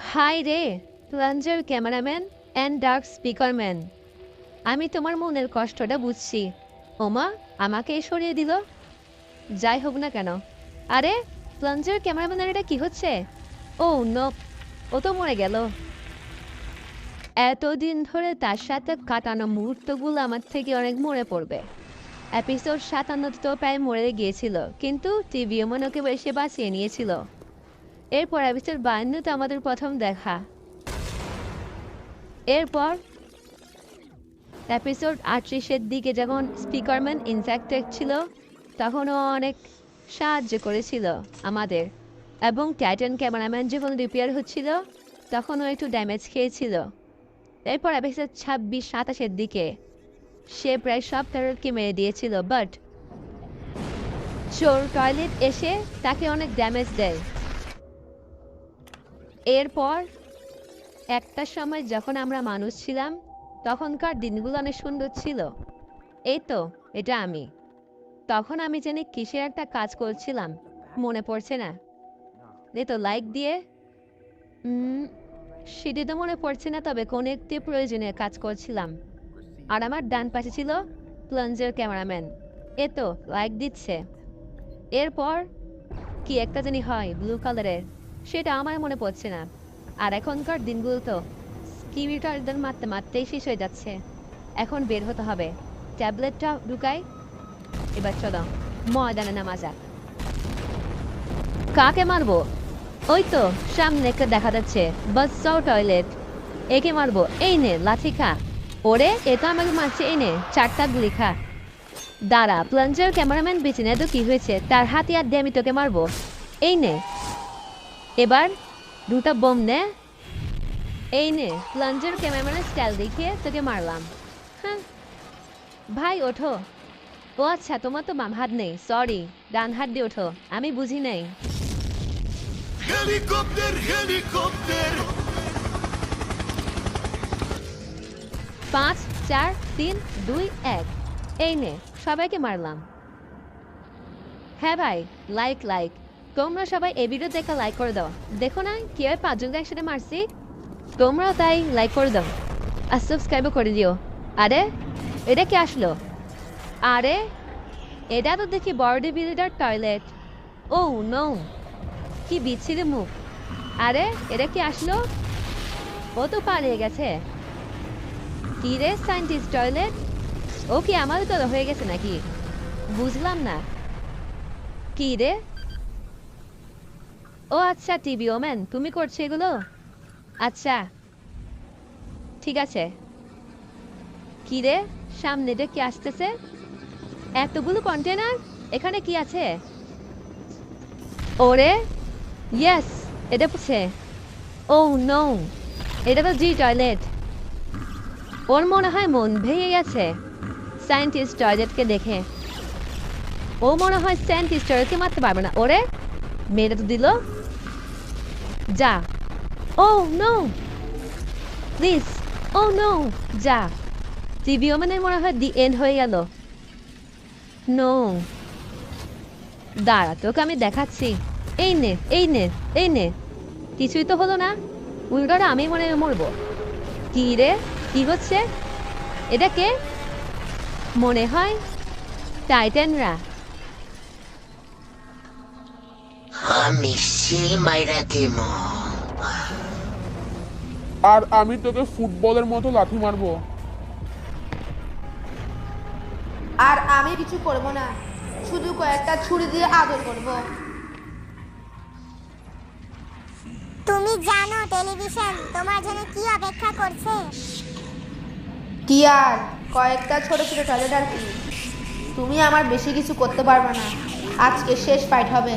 High রে, plunger cameraman and dark স্পিকারম্যান। আমি তোমার মনের কষ্টটা বুঝছি। ওমা, আমাকে সরিয়ে দিল। যাই হোক না কেন। আরে, প্লাঞ্জার ক্যামেরাম্যানের এটা কি হচ্ছে? ও নো, ও তো মরে গেল। এতদিন ধরে তার সাথে কাটানো মুহূর্তগুলো আমার থেকে অনেক মনে পড়বে। এপিসোড 57 তো প্রায় মরে গিয়েছিল, কিন্তু টিভিও মনে ওকে এসে বাঁচিয়ে নিয়েছিল। এরপর এপিসোড 52 আমাদের প্রথম দেখা। এরপর এপিসোড 38-এর দিকে যখন স্পিকারম্যান ইনফেক্টেড ছিল, তখনও অনেক সাহায্য করেছিল আমাদের। এবং টাইটান ক্যামেরাম্যান যখন রিপেয়ার হচ্ছিল, তখনও একটু ড্যামেজ খেয়েছিল। এরপর এপিসোড 26-27-এর দিকে সে প্রায় সব টারটকে মেরে দিয়েছিল, বাট চোর টয়লেট এসে তাকে অনেক ড্যামেজ দেয়। এরপর একটা সময় যখন আমরা মানুষ ছিলাম, তখনকার দিনগুলো অনেক সুন্দর ছিল। এই তো, এটা আমি। তখন আমি জানি কিসের একটা কাজ করছিলাম, মনে পড়ছে না। এই তো লাইক দিয়ে সেটি তো মনে পড়ছে না, তবে কোন একটি প্রয়োজনীয় কাজ করছিলাম। আর আমার ডান পাশে ছিল প্লাঞ্জার ক্যামেরাম্যান। এ তো লাইক দিচ্ছে। এরপর কি একটা জানি হয় ব্লু কালারের, সেটা আমার মনে পড়ছে না। আর এখনকার দিনগুলো তো স্কিমিটারদের মারতে মারতেই শেষ হয়ে যাচ্ছে। এখন বের হতে হবে। ট্যাবলেটটা ঢুকাই। এবার চলো ময়দানে নামা যাক। কাকে মারবো? ওই তো সামনে দেখা যাচ্ছে বাচ্চাও টয়লেট। একে মারবো, এই নে লাঠি খা। ওরে, এ তো আমাকে মারছে, এই নে 4টা গুলি খা। দাঁড়া, প্লাঞ্জার ক্যামেরাম্যান বেঁচে নেই তো কি হয়েছে, তার হাতিয়ার দিয়ে আমি তোকে মারবো। এই নে, এবার 2টা বোম নে। এই নে, প্লাঞ্জার ক্যামেরাম্যানের স্টাইল দেখিয়ে তোকে মারলাম। হ্যাঁ ভাই, ওঠো। ও আচ্ছা, তোমার তো বাম হাত নেই, সরি, ডান হাত দিয়ে ওঠো, আমি বুঝি নাই। Helicopter helicopter 5 4 3 2 1। এই নে, সবাইকে মারলাম। হ্যাঁ ভাই, লাইক লাইক তোমরা সবাই এই ভিডিও দেখে লাইক করে দাও। দেখো না কিভাবে 5 জনকে একসাথে মারছি। তোমরাও তাই লাইক করে দাও আর সাবস্ক্রাইবও করে দিও। আরে, এটা কি আসলো? আরে, এটা তো দেখি বডি বিল্ডার টয়লেট। ও নো, কি বিচ্ছিরি মুখ। আরে, এটা কি আসলো? ও তো পালিয়ে গেছে। কি রে সায়েন্টিস্ট টয়লেট, ও কি আমাদের তো হয়ে গেছে নাকি? বুঝলাম না। কি রে? ও আচ্ছা, টিভি ওম্যান, তুমি করছো এগুলো? আচ্ছা ঠিক আছে। কি রে, সামনে দিয়ে কি আসতেছে? এতগুলো কন্টেনার, এখানে কি আছে? ওরে ইয়েস, এটা পড়ছে। ও নো, এটা তো জি টয়লেট। ওর মনে হয় মন ভেঙে গেছে সায়েন্টিস্ট টয়লেটকে দেখে। ও মনে হয় সায়েন্টিস্ট টয়লেটকে মারতে পারবে না। ওরে, মেরে তো দিল। যা। ও নো, প্লিজ। ও নো, যা। টিভিও মানে মনে হয় দি এন্ড হয়ে গেল। নো, দাঁড়া, তোকে আমি দেখাচ্ছি। এই নে, এই নে, এই নে। কিছুই তো হলো না, উল্টোটা আমি মনে হয় মরবো। কি রে, কি হচ্ছে? এটা কে? মনে হয় টাইটানরা। আমি মাইরা দিম। আর আমি তোকে ফুটবলের মতো লাথি মারবো। আর আমি কিছু করব না, শুধু কয়েকটা ছুরি দিয়ে আদর করব। তুমি জানো টেলিভিশন তোমার জন্য কি অপেক্ষা করছে? কি আর, কয়েকটা ছোট ছোট টয়লেট আর কি। তুমি আমার বেশি কিছু করতে পারবে না। আজকে শেষ ফাইট হবে।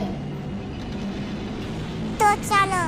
তো চলো।